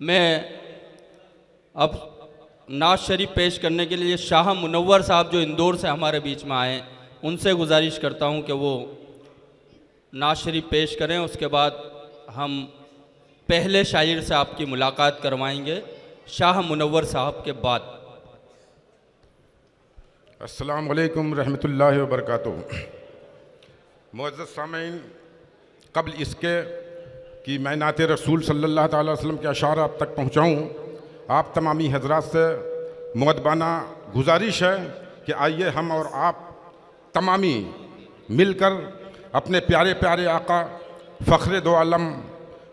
मैं अब नाज शरीफ पेश करने के लिए शाह मुनव्वर साहब जो इंदौर से हमारे बीच में आए, उनसे गुजारिश करता हूं कि वो नाज शरीफ पेश करें। उसके बाद हम पहले शायर से आपकी मुलाकात करवाएंगे, शाह मुनव्वर साहब के बाद। अस्सलाम वालेकुम रहमतुल्लाहि व बरकातुहू। मुअज़्ज़ज़ सामीन, कबल इसके कि मैं नाते रसूल सल्लल्लाहु अलैहि वसल्लम के अशार आप तक पहुँचाऊँ, आप तमामी हजरात से मुअद्दबाना गुजारिश है कि आइए हम और आप तमामी मिलकर अपने प्यारे प्यारे आका फ़ख्र दो आलम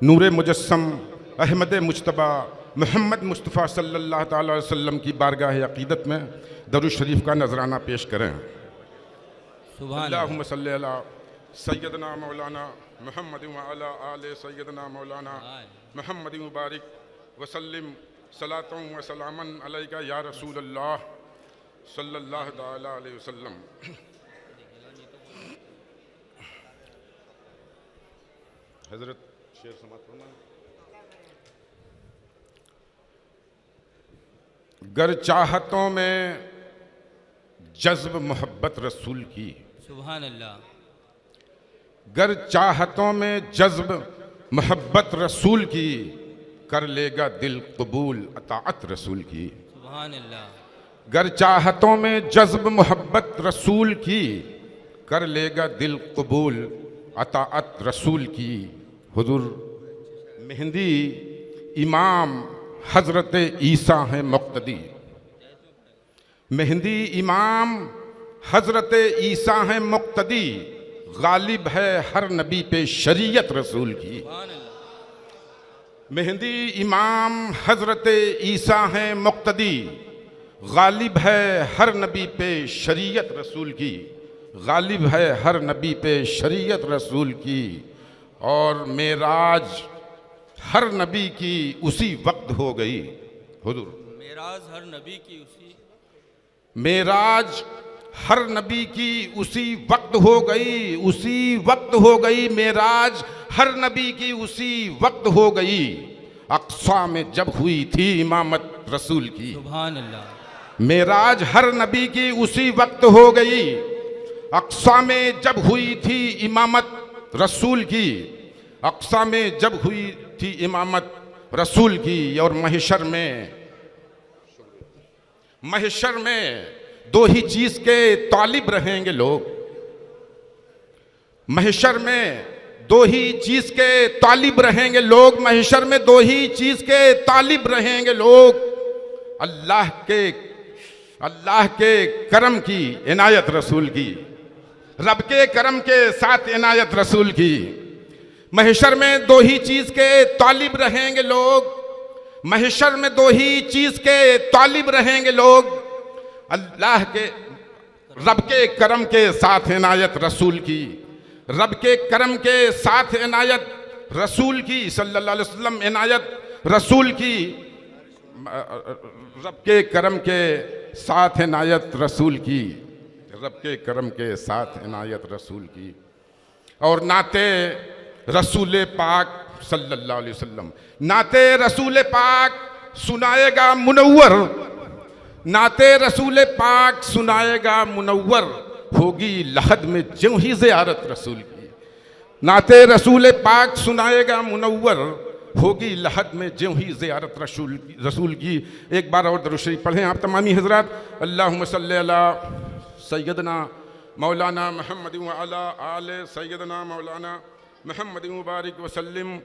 नूर मुजस्सम अहमद मुज्तबा मोहम्मद मुस्तफ़ा सल्लल्लाहु अलैहि वसल्लम की बारगाह अक़ीदत में दरूद शरीफ का नजराना पेश करें। अल्लाहुम्मा सल्ली अला सय्यदना मौलाना मुहम्मद व अला आले सय्यदना मौलाना मुहम्मद मुबारक वसल्लिम सलातुन व सलामन अलैका या रसूल अल्लाह सल्लल्लाहु तआला अलैहि वसल्लम। हज़रत शेर समात फरमाएं। गर चाहतों में जज्ब मोहब्बत रसूल की, सुभान अल्लाह। गर चाहतों में जज्ब मोहब्बत रसूल की, कर लेगा दिल कबूल अताअत रसूल की। सुभान अल्लाह। गर चाहतों में जज्ब मोहब्बत रसूल की, कर लेगा दिल कबूल अताअत रसूल की। हुजूर मेहंदी इमाम हज़रत ईसा हैं मुक़्तदी, मेहंदी इमाम हज़रत ईसा हैं मुक़्तदी, गालिब है हर नबी पे शरीयत रसूल की। मेहंदी इमाम हज़रत ईसा हैं मुक़्तदी, गालिब है हर नबी पे शरीयत रसूल की, गालिब है हर नबी पे शरीयत रसूल की। और मेराज हर नबी की उसी वक्त हो गई। हुजूर मेराज हर नबी की उसी, मेराज हर नबी की उसी वक्त हो गई, उसी वक्त हो गई। मेराज हर नबी की उसी वक्त हो गई, अक़सा में जब हुई थी इमामत रसूल की। सुभान अल्लाह। मेराज हर नबी की उसी वक्त हो गई, अक़सा में जब हुई थी इमामत रसूल की, अक़सा में जब हुई थी इमामत रसूल की। और महशर में दो ही चीज़ के तालिब रहेंगे लोग, महशर में दो ही चीज़ के तालिब रहेंगे लोग, महशर में दो ही चीज़ के तालिब रहेंगे लोग। अल्लाह के करम की इनायत रसूल की, रब के करम के साथ इनायत रसूल की। महशर में दो ही चीज़ के तालिब रहेंगे लोग, महशर में दो ही चीज़ के तालिब रहेंगे लोग। अल्लाह के रब के करम के साथ इनायत रसूल की, रब के करम के साथ इनायत रसूल की सल्लल्लाहु अलैहि वसल्लम। इनायत रसूल की, रब के करम के साथ इनायत रसूल की, रब के करम के साथ इनायत रसूल की। और नाते रसूल पाक सल्लल्लाहु अलैहि वसल्लम, नाते रसूल पाक सुनाएगा मुनव्वर, नाते रसूल पाक सुनाएगा मुनव्वर, होगी लहद में ज्यों ही ज़ियारत रसूल की। नाते रसूल पाक सुनाएगा मुनव्वर, होगी लहद में ज्यों ही ज़ियारत रसूल की। एक बार और दरूद शरीफ पढ़ें आप तमामी हज़रात। अल्लाहुम्मा सल्ली अला सय्यदना मौलाना मुहम्मद व अला आले सय्यदना मौलाना मुहम्मद मुबारक वसल्लिम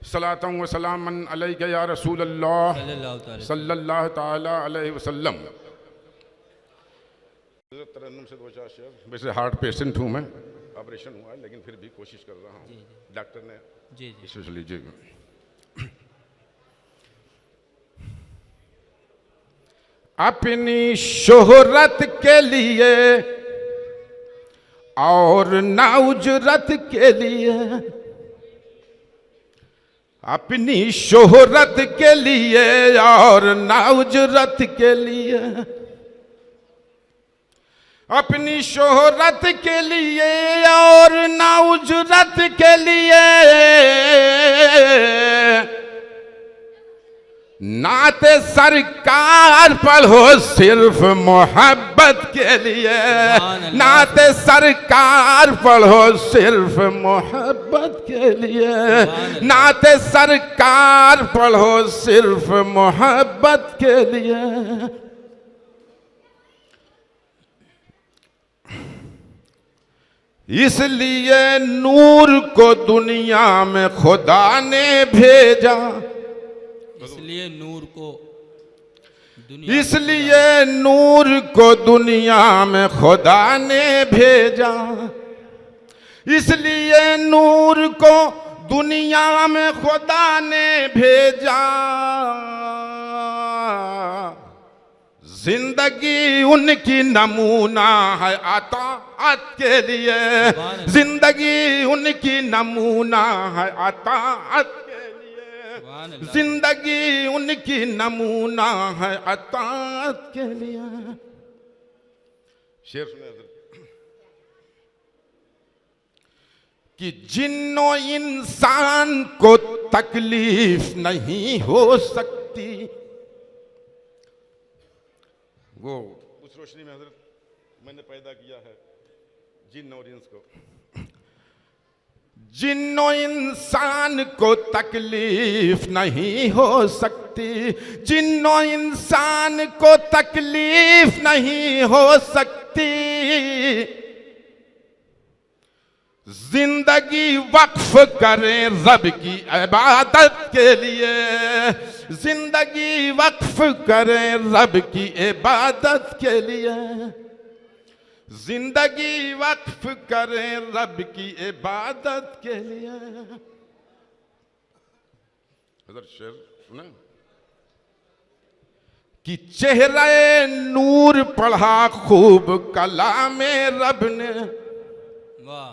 सलातुन व सलामन अलैका या रसूल अल्लाह सल्लल्लाहु तआला अलैहि वसल्लम। तरन्नुम से दो चार शेर। वैसे हार्ट पेशेंट हूँ मैं, ऑपरेशन हुआ है लेकिन फिर भी कोशिश कर रहा हूँ, डॉक्टर ने इसे लीजिएगा। अपनी शोहरत के लिए और ना उजरत के लिए, अपनी शोहरत के लिए और ना उजरत के लिए, अपनी शोहरत के लिए और ना उजरत के लिए नाते सरकार पढ़ो सिर्फ मोहब्बत के लिए, नाते सरकार पढ़ो सिर्फ मोहब्बत के लिए, नाते सरकार पढ़ो सिर्फ मोहब्बत के लिए। इसलिए नूर को दुनिया में खुदा ने भेजा, इसलिए नूर को इसलिए नूर को दुनिया में खुदा ने भेजा, इसलिए नूर को दुनिया में खुदा ने भेजा। जिंदगी उनकी नमूना है अताअत के लिए, जिंदगी उनकी नमूना है अताअत के लिए, जिंदगी उनकी नमूना है अताअत के लिए। शेर सुने कि जिन्नो इंसान को तकलीफ नहीं हो सकती, वो उस रोशनी में हजरत मैंने पैदा किया है जिन्न और इंस को। जिन्नो इंसान को तकलीफ नहीं हो सकती, जिन्नो इंसान को तकलीफ नहीं हो सकती। जिंदगी वक्फ करें रब की इबादत के लिए, जिंदगी वक्फ करें रब की इबादत के लिए, जिंदगी वक्फ करें रब की इबादत के लिए। हज़रत शेर सुना कि चेहरे नूर पढ़ा खूब कलामे रब ने, वाह,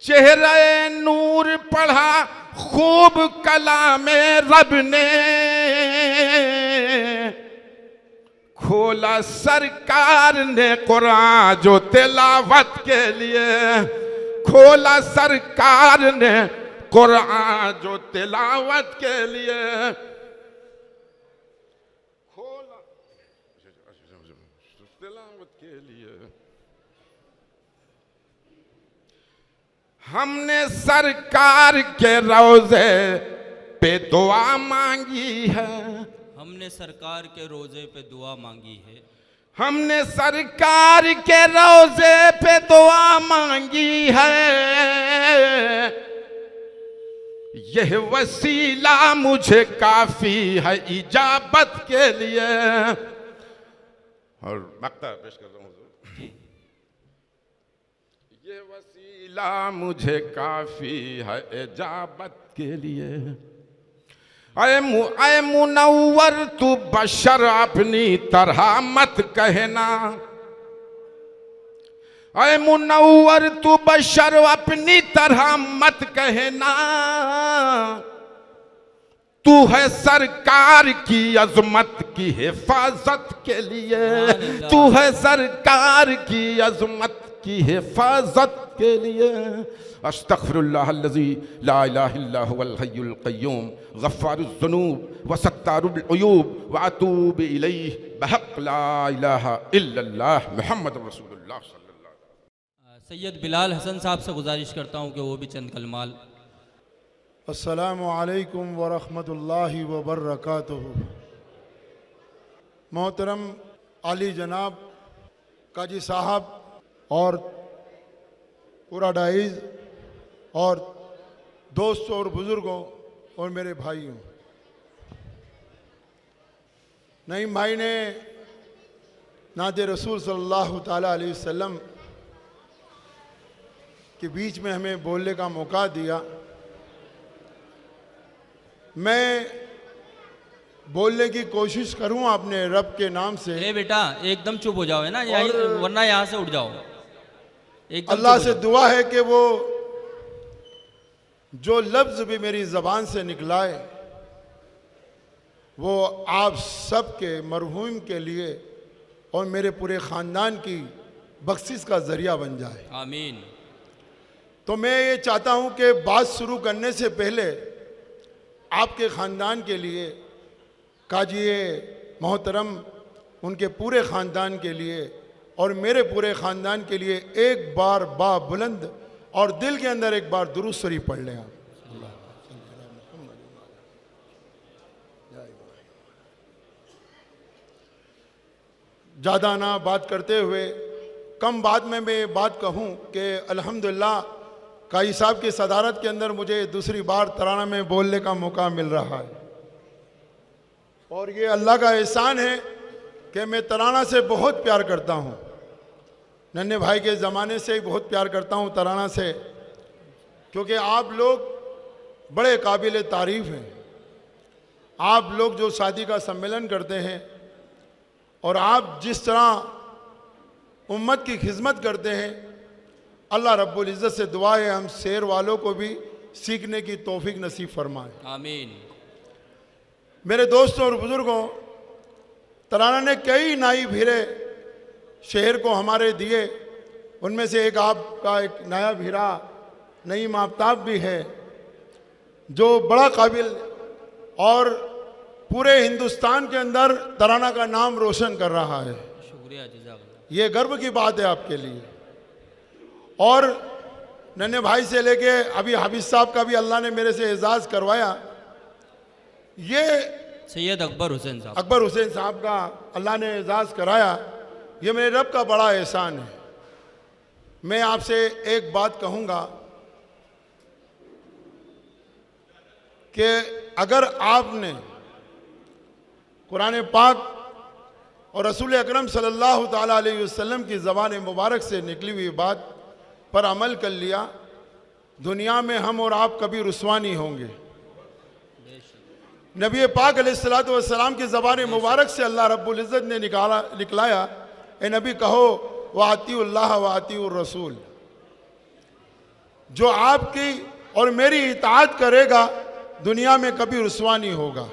चेहरे नूर पढ़ा खूब कलामे रब ने, खोला सरकार ने कुरान जो तिलावत के लिए, खोला सरकार ने कुरान जो तिलावत के लिए, खोला तिलावत के लिए। हमने सरकार के रोजे पे दुआ मांगी है, हमने सरकार के रोजे पे दुआ मांगी है, हमने सरकार के रोजे पे दुआ मांगी है। यह वसीला मुझे काफी है इजाबत के लिए। और मक्ता पेश कर रहा हूँ, ये वसीला मुझे काफी है इजाबत के लिए। ऐ मुनव्वर तू बशर अपनी तरह मत कहना, ऐ मुनव्वर तू बशर अपनी तरह मत कहना। तू है सरकार की अजमत की हिफाजत के लिए, तू है सरकार की अजमत की हिफाजत के लिए। अस्तग़फिरुल्लाह अल्लज़ी ला इलाहा इल्ला हुवल हय्युल क़य्यूम गफ़्फ़ारुज़ ज़ुनूब व सत्तारुल उयूब व अतूबु इलैहि बहक़ ला इलाहा इल्लल्लाह मुहम्मदुर रसूलुल्लाह सल्लल्लाहु अलैहि वसल्लम। सैयद बिलाल हसन साहब से गुजारिश करता हूँ कि वो भी चंद कलमाल। अस्सलामु अलैकुम व रहमतुल्लाहि व बरकातुहू। मोहतरम आली जनाब काजी साहब और पूरा डाइज और दोस्तों और बुज़ुर्गों और मेरे भाइयों, नईम भाई ने नाते रसूल सल्लल्लाहु ताला अलैहि वसल्लम के बीच में हमें बोलने का मौका दिया। मैं बोलने की कोशिश करूं अपने रब के नाम से। ए बेटा एकदम चुप हो जाओ, है ना, वरना यहाँ से उठ जाओ। अल्लाह से दुआ है कि वो जो लफ्ज़ भी मेरी ज़बान से निकलाए वो आप सब के मरहूम के लिए और मेरे पूरे ख़ानदान की बख्शिश का ज़रिया बन जाए, आमीन। तो मैं ये चाहता हूँ कि बात शुरू करने से पहले आपके ख़ानदान के लिए काजी मोहतरम उनके पूरे ख़ानदान के लिए और मेरे पूरे ख़ानदान के लिए एक बार बुलंद और दिल के अंदर एक बार दुरूद शरीफ पढ़ लें आप। ज़्यादा ना बात करते हुए कम बात में मैं बात कहूँ कि अल्हम्दुलिल्लाह काजी साहब की सदारत के अंदर मुझे दूसरी बार तराना में बोलने का मौका मिल रहा है और ये अल्लाह का एहसान है कि मैं तराना से बहुत प्यार करता हूँ। नन्हे भाई के ज़माने से ही बहुत प्यार करता हूँ तराना से, क्योंकि आप लोग बड़े काबिल तारीफ़ हैं। आप लोग जो शादी का सम्मेलन करते हैं और आप जिस तरह उम्मत की खिदमत करते हैं, अल्लाह रब्बुल इज़्ज़त से दुआ है हम शेर वालों को भी सीखने की तौफीक नसीब फरमाए, आमीन। मेरे दोस्तों और बुज़ुर्गों, तराना ने कई नाई भीरे शहर को हमारे दिए। उनमें से एक आपका एक नया भीरा नईम आफ्ताब भी है जो बड़ा काबिल और पूरे हिंदुस्तान के अंदर तराना का नाम रोशन कर रहा है। शुक्रिया, जज़ाकल्लाह। ये गर्व की बात है आपके लिए। और नन्हे भाई से लेके अभी हाफिज साहब का भी अल्लाह ने मेरे से एजाज़ करवाया। ये सैयद अकबर हुसैन साहब, अकबर हुसैन साहब का अल्लाह ने एजाज़ कराया, ये मेरे रब का बड़ा एहसान है। मैं आपसे एक बात कहूँगा कि अगर आपने कुरान पाक और रसूल अकरम सल्लल्लाहु ताला अलैहि वसल्लम की ज़बान मुबारक से निकली हुई बात पर अमल कर लिया, दुनिया में हम और आप कभी रुस्वा नहीं होंगे। नबी पाक अलैहिस्सलातु वस्सलाम की ज़बान मुबारक से अल्लाह रब्बुल इज़्ज़त ने निकलाया, ए नबी कहो व अतीउल्लाह व अतीउर रसूल। जो आपकी और मेरी इताअत करेगा दुनिया में कभी रुस्वा नहीं होगा।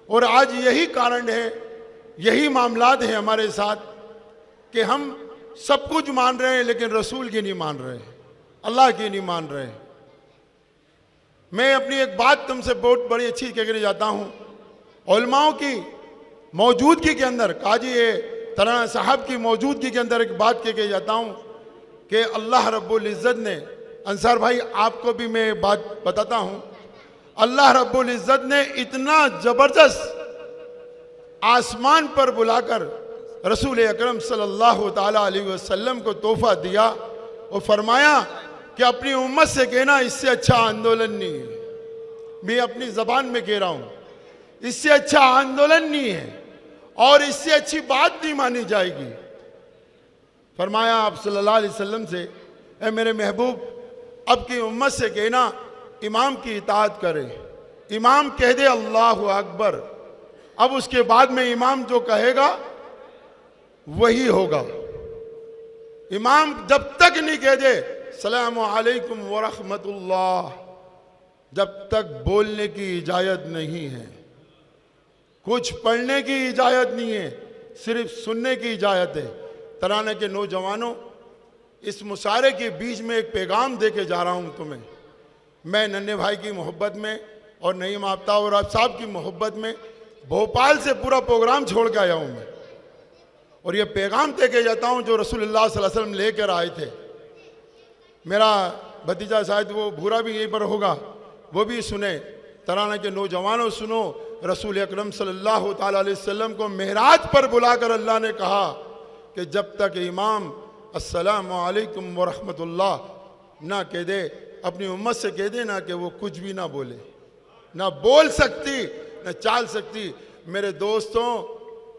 और आज यही कारण है, यही मामलात हैं हमारे साथ कि हम सब कुछ मान रहे हैं लेकिन रसूल की नहीं मान रहे, अल्लाह की नहीं मान रहे। मैं अपनी एक बात तुमसे बहुत बड़ी अच्छी कहने जाता हूँ। उलमाओं की मौजूदगी के अंदर, काजी तराना साहब की मौजूदगी के अंदर एक बात कह के जाता हूँ कि अल्लाह रब्बुल इज़्ज़त ने, अंसार भाई आपको भी मैं बात बताता हूँ, अल्लाह रब्बुल इज़्ज़त ने इतना ज़बरदस्त आसमान पर बुलाकर रसूल अकरम सल्लल्लाहु ताला अलैहि वसल्लम को तोहफा दिया और फरमाया कि अपनी उम्मत से कहना इससे अच्छा आंदोलन नहीं है। मैं अपनी ज़बान में कह रहा हूँ, इससे अच्छा आंदोलन नहीं है और इससे अच्छी बात नहीं मानी जाएगी। फरमाया आप सल्लल्लाहु अलैहि वसल्लम से, ए मेरे महबूब, अब की उम्मत से कहना इमाम की इताअत करे। इमाम कह दे अल्लाहु अकबर, अब उसके बाद में इमाम जो कहेगा वही होगा। इमाम जब तक नहीं कह दे सलाम अलैकुम व रहमतुल्लाह, जब तक बोलने की इजाज़त नहीं है, कुछ पढ़ने की इजाज़त नहीं है, सिर्फ सुनने की इजाज़त है। तराने के नौजवानों, इस मुशारे के बीच में एक पैगाम दे के जा रहा हूँ तुम्हें। मैं नन्हे भाई की मोहब्बत में और नईम आफ्ताब और आप साहब की मोहब्बत में भोपाल से पूरा प्रोग्राम छोड़ के आया हूँ मैं, और ये पैगाम दे के जाता हूँ जो रसूलुल्लाह सल्लल्लाहु अलैहि वसल्लम लेकर आए थे। मेरा भतीजा शायद वो भूरा भी यहीं पर होगा, वो भी सुने। तराना के नौजवानों सुनो, रसूल अकरम सल्लल्लाहु ताला अलैहि वसल्लम को मेराज पर बुलाकर अल्लाह ने कहा कि जब तक इमाम अस्सलामु अलैकुम व रहमतुल्लाह ना कह दे, अपनी उम्मत से कह दे ना कि वो कुछ भी ना बोले, ना बोल सकती ना चाल सकती। मेरे दोस्तों,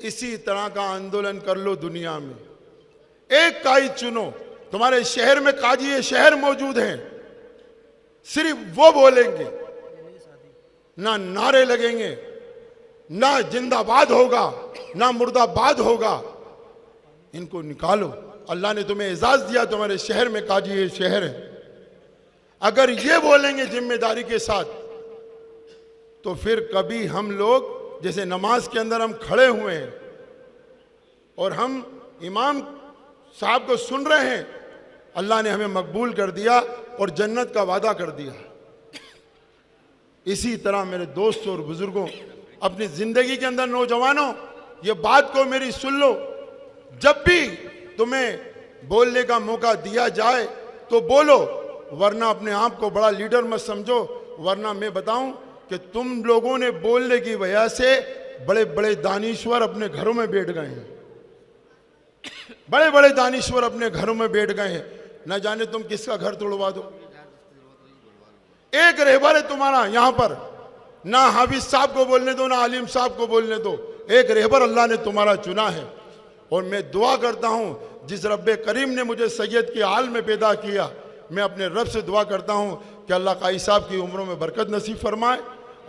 इसी तरह का आंदोलन कर लो दुनिया में। एक काई चुनो, तुम्हारे शहर में काजी शहर मौजूद हैं, सिर्फ वो बोलेंगे, ना नारे लगेंगे, ना जिंदाबाद होगा ना मुर्दाबाद होगा। इनको निकालो। अल्लाह ने तुम्हें एजाज दिया, तुम्हारे शहर में काजी शहर है। अगर ये बोलेंगे जिम्मेदारी के साथ, तो फिर कभी हम लोग जैसे नमाज के अंदर हम खड़े हुए हैं और हम इमाम साहब को सुन रहे हैं, अल्लाह ने हमें मकबूल कर दिया और जन्नत का वादा कर दिया। इसी तरह मेरे दोस्तों और बुजुर्गों, अपनी जिंदगी के अंदर नौजवानों, ये बात को मेरी सुन लो, जब भी तुम्हें बोलने का मौका दिया जाए तो बोलो, वरना अपने आप को बड़ा लीडर मत समझो। वरना मैं बताऊं कि तुम लोगों ने बोलने की वजह से बड़े बड़े दानीश्वर अपने घरों में बैठ गए हैं, बड़े बड़े दानीश्वर अपने घरों में बैठ गए हैं। न जाने तुम किसका घर तोड़वा दो। एक रहबर है तुम्हारा यहां पर, ना हाफिज साहब को बोलने दो, ना आलिम साहब को बोलने दो, एक रहबर अल्लाह ने तुम्हारा चुना है। और मैं दुआ करता हूं, जिस रब्बे करीम ने मुझे सैयद की हाल में पैदा किया, मैं अपने रब से दुआ करता हूं कि अल्लाह काई साहब की उम्रों में बरकत नसीब फरमाए,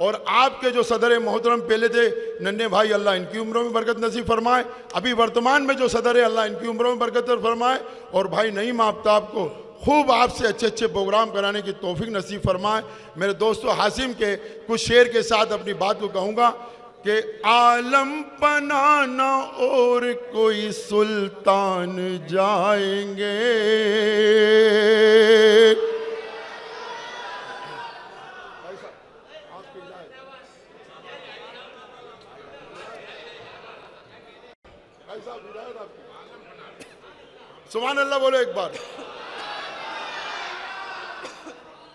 और आपके जो सदर मोहतरम पहले थे नन्हे भाई, अल्लाह इनकी उम्रों में बरकत नसीब फरमाए। अभी वर्तमान में जो सदर है, अल्लाह इनकी उम्रों में बरकत फरमाए। और भाई नईम आफ्ताब को खूब आपसे अच्छे अच्छे प्रोग्राम कराने की तौफीक नसीब फरमाए। मेरे दोस्तों, हासिम के कुछ शेर के साथ अपनी बात को कहूँगा कि आलम पनाना और कोई सुल्तान जाएंगे, सुभान अल्लाह बोलो एक बार,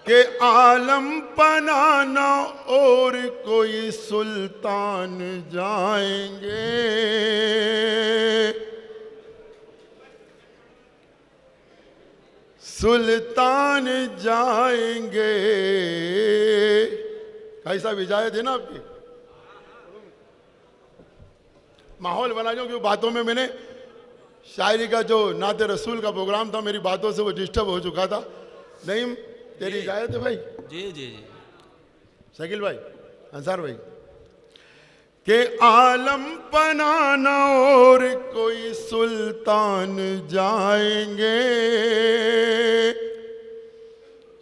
कि आलम पनाना और कोई सुल्तान जाएंगे, सुल्तान जाएंगे। भाई साहब इजाजत है ना आपकी? माहौल बना दो, क्योंकि बातों में मैंने शायरी का जो नाते रसूल का प्रोग्राम था, मेरी बातों से वो डिस्टर्ब हो चुका था। नहीं, तेरी इजाजत है भाई? जी जी जी। शकील भाई, अंसार भाई, के आलम पनाना और कोई सुल्तान जाएंगे,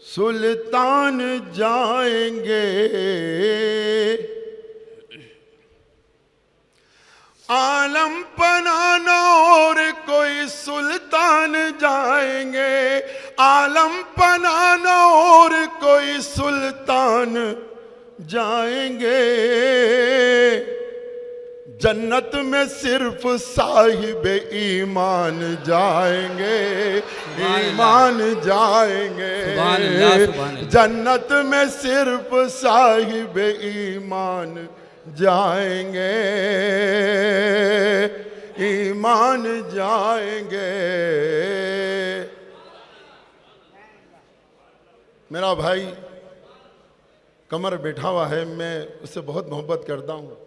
सुल्तान जाएंगे। आलम पनाना और कोई सुल्तान जाएंगे, आलम पनाना और कोई सुल्तान जाएंगे। जन्नत में सिर्फ साहिब ईमान जाएंगे, ईमान जाएंगे। जन्नत में सिर्फ साहिब ईमान जाएंगे, ईमान जाएंगे। मेरा भाई कमर बैठा हुआ है, मैं उससे बहुत मोहब्बत करता हूँ।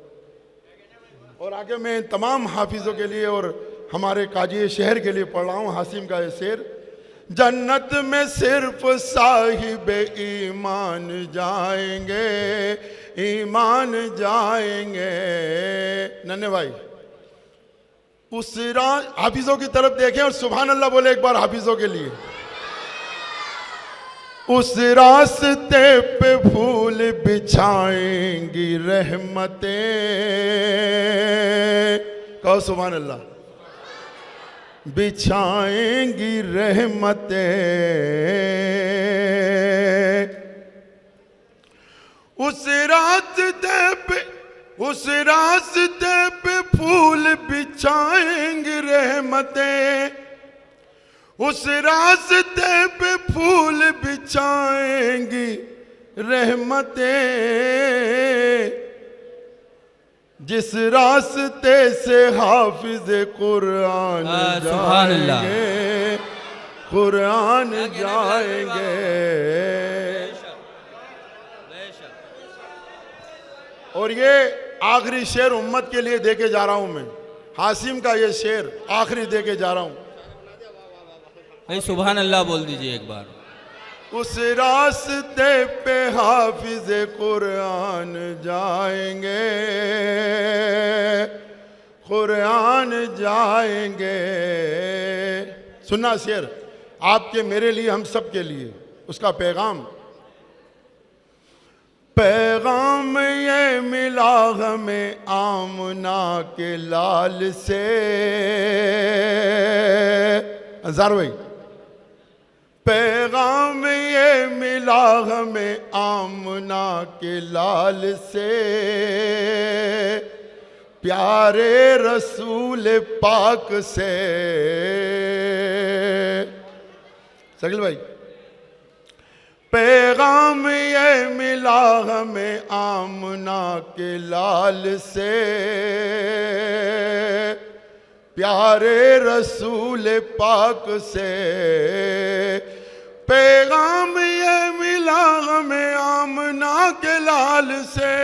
और आगे मैं तमाम हाफिज़ों के लिए और हमारे काजी शहर के लिए पढ़ रहा हूँ हासिम का ये शेर। जन्नत में सिर्फ साहिब ईमान जाएंगे, ईमान जाएंगे। नन्हे भाई, उस हाफिज़ों की तरफ देखें और सुभान अल्लाह बोले एक बार हाफिज़ों के लिए। उस रास्ते पे फूल बिछाएंगी रहमतें, कहो सुभान अल्लाह। बिछाएंगी रहमतें, उस रास्ते पे फूल बिछाएंगी रहमतें, उस रास्ते पे फूल बिछाएंगी रहमतें। जिस रास्ते से हाफिज कुरान जाएंगे, कुरान जाएंगे। और ये आखिरी शेर उम्मत के लिए देके जा रहा हूं मैं, हासिम का ये शेर आखिरी देके जा रहा हूं। भाई सुभान अल्लाह बोल दीजिए एक बार। उस रास्ते पे हाफिज कुरान जाएंगे, कुरान जाएंगे। सुनना शेर आपके, मेरे लिए, हम सब के लिए, उसका पैगाम। पैगाम ये मिला हमें आमना के लाल से, अंसार भाई। पैगाम ये मिला राह में आमना के लाल से, प्यारे रसूल पाक से। शकील भाई, पैगाम ये मिला हमें आमना के लाल से, प्यारे रसूल पाक से। पैगाम ये मिला हमें आमना के लाल से,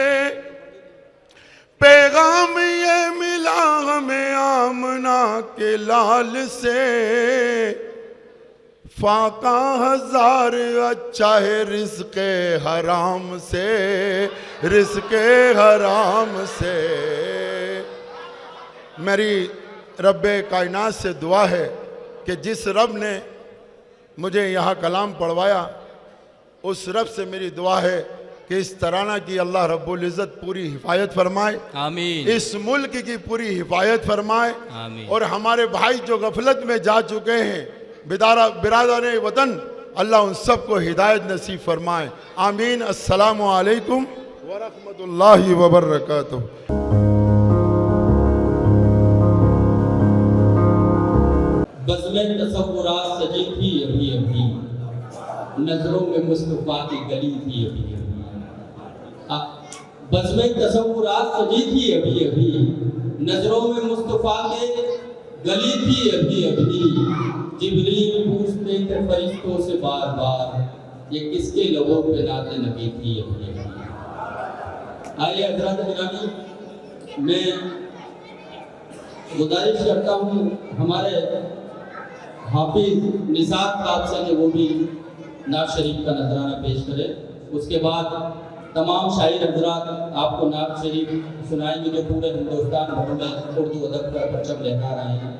पैगाम ये मिला हमें आमना के लाल से। फाका हजार अच्छा है रिज़्क़े हराम से, रिज़्क़े हराम से। मेरी रब्बे कायनात से दुआ है कि जिस रब ने मुझे यहाँ कलाम पढ़वाया, उस रब से मेरी दुआ है कि इस तराना की अल्लाह रब्बुल इज़्ज़त पूरी हिफायत फरमाए, आमीन। इस मुल्क की पूरी हिफायत फरमाए, आमीन। और हमारे भाई जो गफलत में जा चुके हैं, बिरादर वतन, अल्लाह उन सबको हिदायत नसीब फरमाए। आमीन। अस्सलामु अलैकुम व रहमतुल्लाहि व बरकातुहू। बज़्म तसव्वुरात सजी थी अभी अभी, नजरों में मुस्तफ़ा की गली थी अभी अभी। बज़्म तसव्वुरात सजी थी अभी अभी, नजरों में मुस्तफ़ा के गली थी अभी अभी। जिब्रील पूछते थे फरिश्तों से बार बार, ये किसके लबों पे नाते नबी थी अभी अभी। आइए हज़रात गिरामी, मैं गुजारिश करता हूँ हमारे हाफिज निसार साहब से कि वो भी नात शरीफ का नजराना पेश करें। उसके बाद तमाम शायर हज़रात आपको नात शरीफ सुनाएंगे जो पूरे हिंदुस्तान भर में उर्दू अदब का परचम लहरा रहे हैं।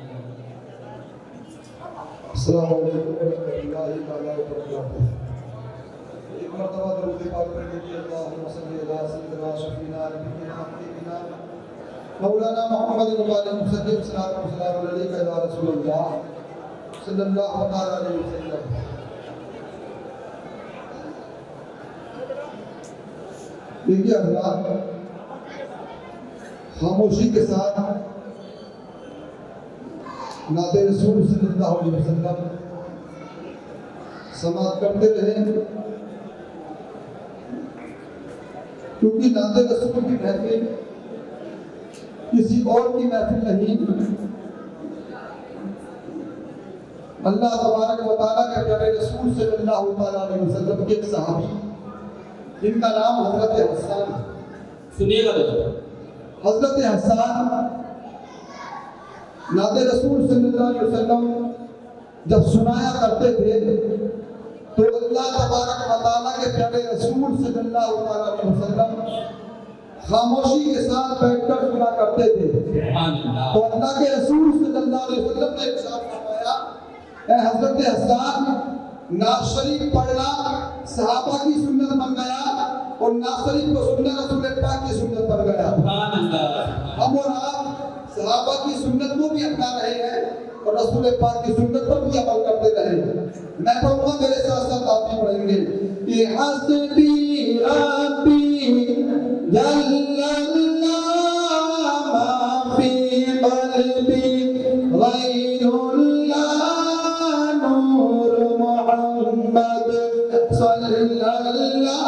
अस्सलामु अलैकुम वरहमतुल्लाहि तआला वबरकातुहू। एक मर्तबा दरूद पाक पढ़ लीजिए। अल्लाहुम्मा सल्ली अला सय्यिदिना शफीना नबीना हबीबिना मौलाना मुहम्मद मुसद्दिक़ सल्लल्लाहु अलैहि या रसूलल्लाह सल्लल्लाहु अलैहि वसल्लम। देखिए हज़रात, खामोशी के साथ नाते रसूल सल्लल्लाहु अलैहि वसल्लम समाप्त करते रहे, क्योंकि नाते रसूल की महफिल किसी और की महफिल नहीं, अल्लाह तबारक व तआला के प्यारे रसूल सल्लल्लाहु अलैहि वसल्लम के एक सहाबी जिनका नाम हजरत हसन, सुनिएगा हजरत हसन नाते रसूल सल्लल्लाहु अलैहि वसल्लम जब सुनाया करते थे तो अल्लाह तबारक व तआला के प्यारे रसूल सल्लल्लाहु अलैहि वसल्लम खामोशी के साथ बैठकर सुना करते थे। तो अल्लाह के रसूल सल्लल्लाहु अलैहि वसल्लम ने इरशाद फरमाया, ए हजरत हसन, नात शरीफ पढ़ना सहाबा की सुन्नत बन गया और नात शरीफ को सुनना रसूल पाक की सुन्नत बन गया। हम और आप सहाबा की सुन्नत को भी अपना रहे हैं और रसूल पाक की सुन्नत पर भी अमल करते रहे। मैं कहूँगा, मेरे साथ साथ आप भी पढ़ेंगे कि हस्बी रब्बी जल्लल्लाह मा फी क़ल्बी गैरुल्लाह नूर मुहम्मद सल्लल्लाहु ला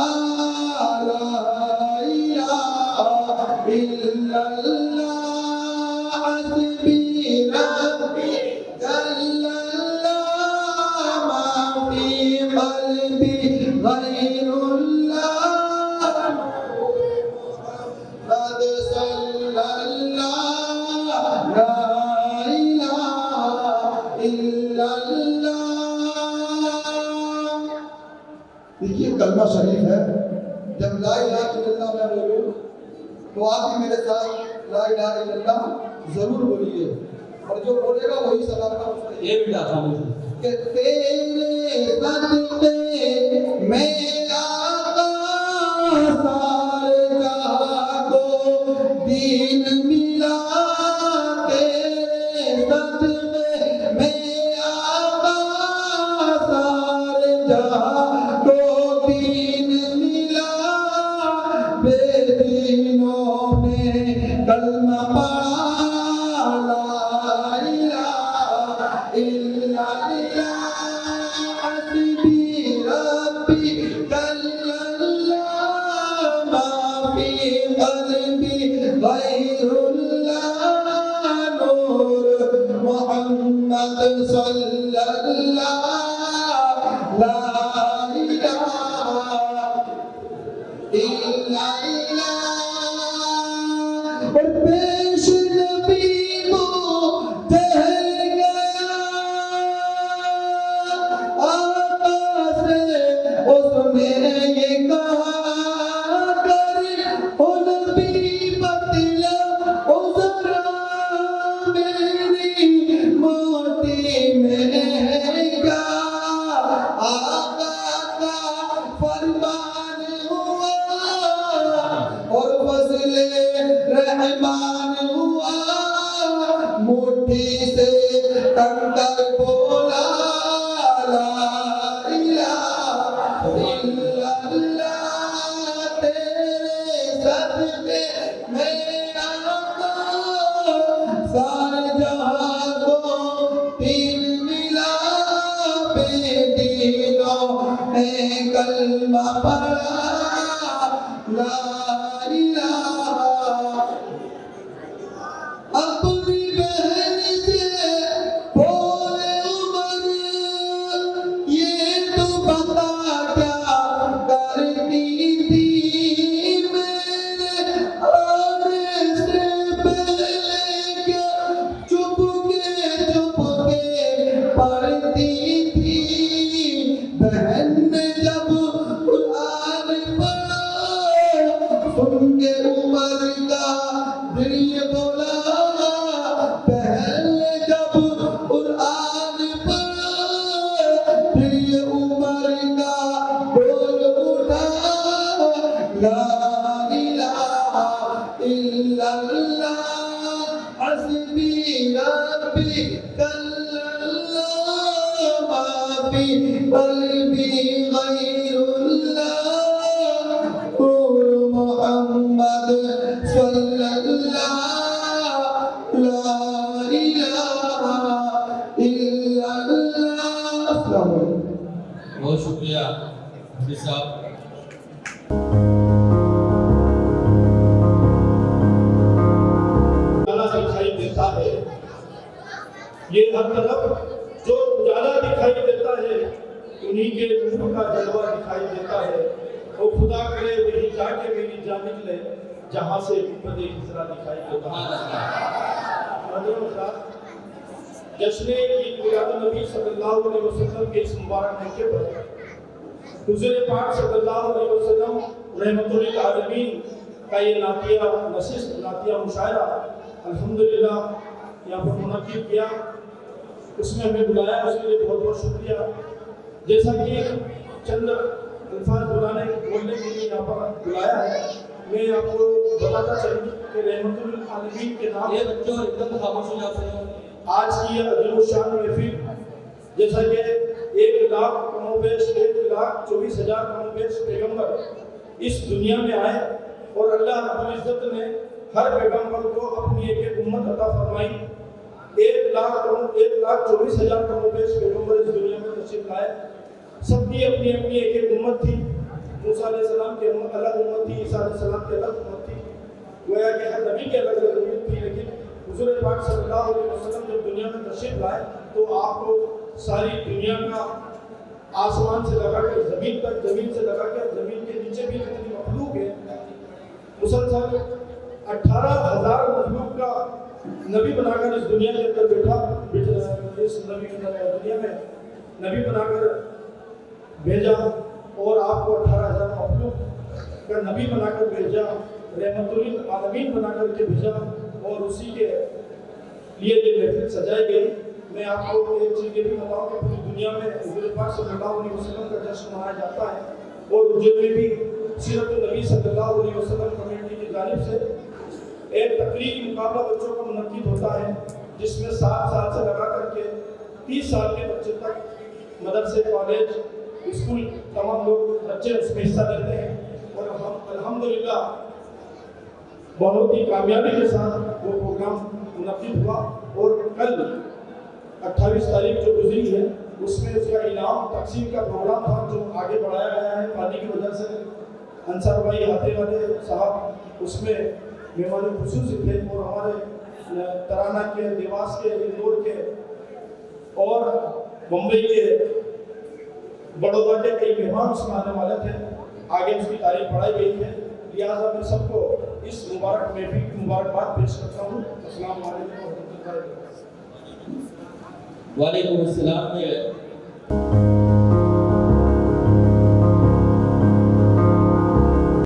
इलाहा इल्लल्लाह। देखिए कलमा शरीफ है, जब ला इलाहा इल्लल्लाह मैं बोलूं तो आप भी मेरे साथ ला इलाहा इल्लल्लाह जरूर बोलिए, और जो बोलेगा वही सलाम का उसका ये भी डाला कि तेरे सदके मेरा सारे जहां को दीन मिला, तेरे सदके मेरा सारे जहां को सल्लल्लाहु ला इलाहा इल्लल्लाह। और पेश नबी को ठहर गया आका से उसने ये कहा कर ओ नबी बतला ओ जरा मेरी मोटी में है क्या आका का फरमान हुआ और फजले रहमान हुआ मुट्ठी से कंकर बोला ला इलाहा इल्लल्लाह। तेरे सदके मेरा को सारे जहां को तीन मिला बेदीनों ने कलमा पढ़ा ला इलाहा। अपनी बहन से बोले उमर ये तो बता क्या करती थी मेरे आने से पहले क्या चुप के पढ़ती थी। बहन ने जब कुरान पढ़ा सुन के उमर का दिल बोला। बहन ने जब कुरान पढ़ा दिल उमर का बोल उठा ला इलाहा इल्लल्लाह। हस्बी रब्बी कल्लल्लाह मा फी क़ल्बी गैरुल्लाह मुहम्मद सल्लल्लाहु ला इलाहा इल्लल्लाह। अस्सलामु अलैकुम। बहुत शुक्रिया हाफिज साहब। उजाला दिखाई देता है, ये हर तरफ जो उजाला दिखाई देता है उन्हीं के नूर का जलवा दिखाई देता है। और खुदा करे वही जाके मेरी जान निकले जहां से गुंबदे हिजरा दिखाई देता है। जश्न ईद मिलादुन्नबी सल्लल्लाहु अलैहि वसल्लम के इस मुबारक मौके पर हुज़ूर पाक सल्लल्लाहु अलैहि वसल्लम रहमतुल लिल आलमीन का ये नातिया नशिस्त नातिया मुशायरा अल्हम्दुलिल्लाह यहाँ पर मुनक्किद किया, उसमें हमें बुलाया, उसके लिए बहुत बहुत शुक्रिया। जैसा कि चंद अल्फाज बोलने के लिए यहाँ पर बुलाया है, मैं आपको बताता चलूँ कि रहमतुल लिल आलमीन के नाम ये बच्चों एकदम खामोश हो जाते हैं। आज की ये अज़ीमुश्शान महफिल जैसा कि 1,24,000 कमोबेश पैगंबर इस दुनिया में आए और अल्लाह रब्बुल इज़्ज़त ने हर पैगंबर को अपनी एक उम्मत अता फरमाई। 1,24,000 कमोबेश पैगंबर इस दुनिया में तशरीफ लाए। सबकी अपनी अपनी एक उम्मत थी। मूसा अलैहिस्सलाम की अलग उम्मत थी, ईसा अलैहिस्सलाम की अलग उम्मत थी, गोया कि हर नबी की अलग अलग उम्मत थी। लेकिन हुज़ूर पाक सल्लल्लाहु अलैहि वसल्लम जब दुनिया में तशरीफ लाए तो आपको सारी दुनिया का आसमान से लगाकर जमीन तक, जमीन से लगाकर जमीन के नीचे भी जितनी मखलूक है मुसलसल 18,000 मखलूक का नबी बनाकर इस दुनिया के अंदर इस दुनिया में नबी बनाकर भेजा और आपको 18,000 मखलूक का नबी बनाकर भेजा, रहमतुल लिल आलमीन बनाकर के भेजा और उसी के लिए ये महफिल सजाई गई। मैं आपको एक चीज़ ये भी बताऊँ कि पूरी दुनिया में हुज़ूर पाक सल्लल्लाहु अलैहि वसल्लम का जश्न मनाया जाता है और उज्जैन में भी सीरत नबी सल्लल्लाहु अलैहि वसल्लम कमेटी की जानिब से एक तकरीरी मुकाबला बच्चों का मुनक्किद होता है, जिसमें 7 साल से लगा करके 30 साल के बच्चे तक मदरसे, कॉलेज, स्कूल तमाम लोग बच्चे उसमें हिस्सा लेते हैं और हम अल्हम्दुलिल्लाह बहुत ही कामयाबी के साथ वो प्रोग्राम मुनक्किद हुआ। और कल 28 तारीख जो गुजरी है उसमें उसका इनाम तकसीम का प्रोग्राम था जो आगे बढ़ाया गया है पानी की वजह से। अंसार भाई हाथे वाले साहब उसमें मेहमान खुसूसी थे और हमारे तराना के, देवास के, इंदौर के और मुंबई के बड़ौदा के कई मेहमान उसमें आने वाले थे। आगे उसकी तारीफ बढ़ाई गई है। लिहाजा मैं सबको इस मुबारक में भी मुबारकबाद पेश करता हूँ। अस्सलाम वालेकुम। वालेकुम अस्सलाम।